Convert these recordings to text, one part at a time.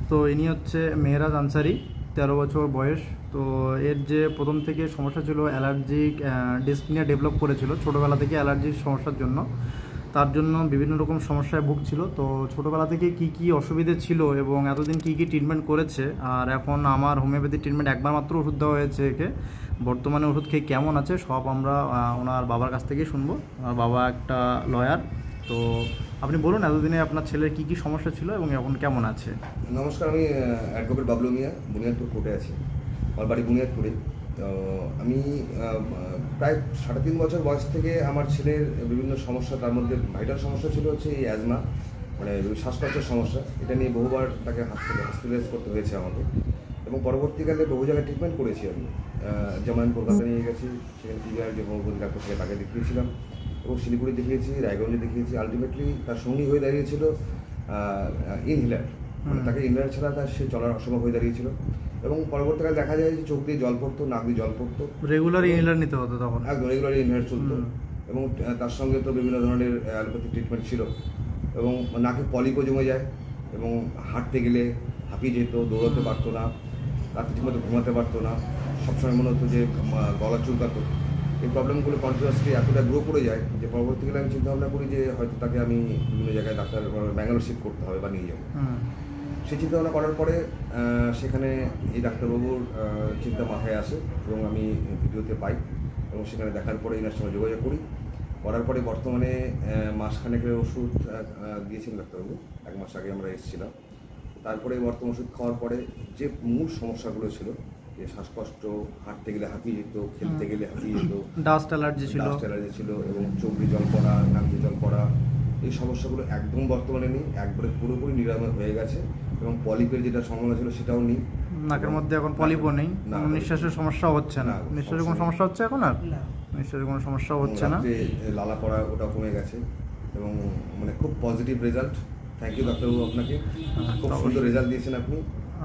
তো ইনি হচ্ছে মেহরাজ আনসারি, 13 বছর বয়স। তো এর যে প্রথম থেকে সমস্যা ছিল, অ্যালার্জিক ডিসপ্নিয়া ডেভেলপ করেছিল ছোটোবেলা থেকে অ্যালার্জির সমস্যার জন্য। তার জন্য বিভিন্ন রকম সমস্যায় ভুগছিল। তো ছোটোবেলা থেকে কি কি অসুবিধে ছিল এবং এতদিন কি কি ট্রিটমেন্ট করেছে, আর এখন আমার হোমিওপ্যাথি ট্রিটমেন্ট একবার মাত্র ওষুধ দেওয়া হয়েছে একে, বর্তমানে ওষুধ খেয়ে কেমন আছে সব আমরা ওনার বাবার কাছ থেকেই শুনবো। ওনার বাবা একটা লয়ার। তো আপনি বলুন এতদিনে আপনার ছেলের কি কি সমস্যা ছিল এবং এখন কেমন আছে। নমস্কার, আমি অ্যাডভোকেট বাবলু মিয়া, বুনিয়াদপুর কোর্টে আছি। আমার বাড়ি বুনিয়াদপুরে। তো আমি প্রায় 3.5 বছর বয়স থেকে আমার ছেলের বিভিন্ন সমস্যা, তার মধ্যে ভাইটাল সমস্যা ছিল হচ্ছে এই অ্যাজমা, মানে শ্বাসকষ্টের সমস্যা। এটা নিয়ে বহুবার তাকে হসপিটালাইজ করতে হয়েছে আমাকে, এবং পরবর্তীকালে বহু জায়গায় ট্রিটমেন্ট করেছি আমি। যেমন আমি কলকাতা নিয়ে গেছি, সেখানে টিভিআর যে হোমিওপ্যাথি ডাক্তার থেকে তাকে দেখিয়েছিলাম, এবং শিলিগুড়ি দেখিয়েছি, রায়গঞ্জে দেখিয়েছি। আলটিমেটলি তার সঙ্গী হয়ে দাঁড়িয়েছিল ইনহেলার, মানে তাকে ইনহেলার ছাড়া সে চলার অসম্ভব হয়ে দাঁড়িয়েছিল। এবং পরবর্তীকালে দেখা যায় যে চোখ দিয়ে জল পড়তো, নাক দিয়ে জল পড়তো, রেগুলার ইনহেলার নিতে হতো তখন, একদম রেগুলার ইনহেলার চলতো। এবং তার সঙ্গে তো বিভিন্ন ধরনের অ্যালোপ্যাথিক ট্রিটমেন্ট ছিল, এবং নাকে পলিপও জমে যায়, এবং হাঁটতে গেলে হাঁপিয়ে যেত, দৌড়াতে পারতো না, রাত্রি ঠিকমতো ঘুমাতে পারতো না, সবসময় মনে হতো যে গলা চুলকাতো। এই প্রবলেমগুলো কন্টিনিউয়াসলি এতটা গ্রো করে যায় যে পরবর্তীকালে আমি চিন্তাভাবনা করি যে হয়তো তাকে আমি বিভিন্ন জায়গায় ডাক্তার ব্যাঙ্গালোর শিফট করতে হবে বা নিয়ে যাবো। সেই চিন্তাভাবনা করার পরে সেখানে এই ডাক্তারবাবুর চিন্তা মাথায় আসে, এবং আমি ভিডিওতে পাই, এবং সেখানে দেখার পরে এনার সঙ্গে যোগাযোগ করার পরে বর্তমানে মাসখানেকের ওষুধ দিয়েছিলেন ডাক্তারবাবু। 1 মাস আগে আমরা এসেছিলাম। তারপরে বর্তমান ওষুধ খাওয়ার পরে যে মূল সমস্যাগুলো ছিল, যে শ্বাসকষ্ট, হাঁটতে গেলে হাঁপিয়ে যেত, খেলতে গেলে হাঁপিয়ে যেত, ডাস্ট অ্যালার্জি ছিল, এবং চোখ দিয়ে জল পড়া, নাক দিয়ে জল পড়া, এই সমস্যাগুলো একদম বর্তমানে নেই, একবারে পুরোপুরি নিরাময় হয়ে গেছে। এবং পলিপের যেটা সম্ভাবনা ছিল সেটাও নেই, নাকের মধ্যে এখন পলিপও নেই, নিঃশ্বাসের সমস্যাও হচ্ছে না। নিঃশ্বাসের কোনো সমস্যা হচ্ছে এখন আর নিঃশ্বাসের কোনো সমস্যাও হচ্ছে না, লালা পড়া ওটাও কমে গেছে, এবং মানে খুব পজিটিভ রেজাল্ট। থ্যাংক ইউ ডাক্তারবাবু, আপনাকে খুব সুন্দর রেজাল্ট দিয়েছেন আপনি।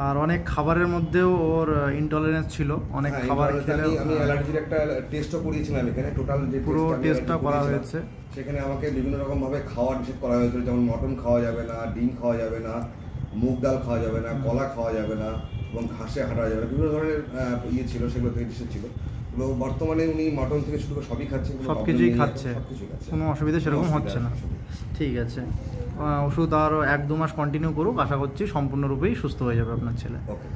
আর অনেক খাবারের মধ্যেও ওর ইনটলারেন্স ছিল, অনেক খাবার খেলে। আমি অ্যালার্জির একটা টেস্টও করিয়েছিলাম এখানে, টোটাল যে পুরো টেস্টটা করা হয়েছে। সেখানে আমাকে বিভিন্ন রকমভাবে খাওয়ার নিষেধ করা হয়েছিল, যেমন মটন খাওয়া যাবে না, ডিম খাওয়া যাবে না, মুগ ডাল খাওয়া যাবে না, কলা খাওয়া যাবে না, এবং ঘাসে হাঁটা যাবে না, বিভিন্ন ধরনের ছিল, সেগুলো থেকে নিষেধ ছিল। এবং বর্তমানে উনি মটন থেকে শুরু করে সবই খাচ্ছেন, সবকিছুই খাচ্ছে, কোনো অসুবিধা সেরকম হচ্ছে না। ঠিক আছে, ওষুধ আরও 1-2 মাস কন্টিনিউ করুক, আশা করছি সম্পূর্ণরূপেই সুস্থ হয়ে যাবে আপনার ছেলে। ওকে।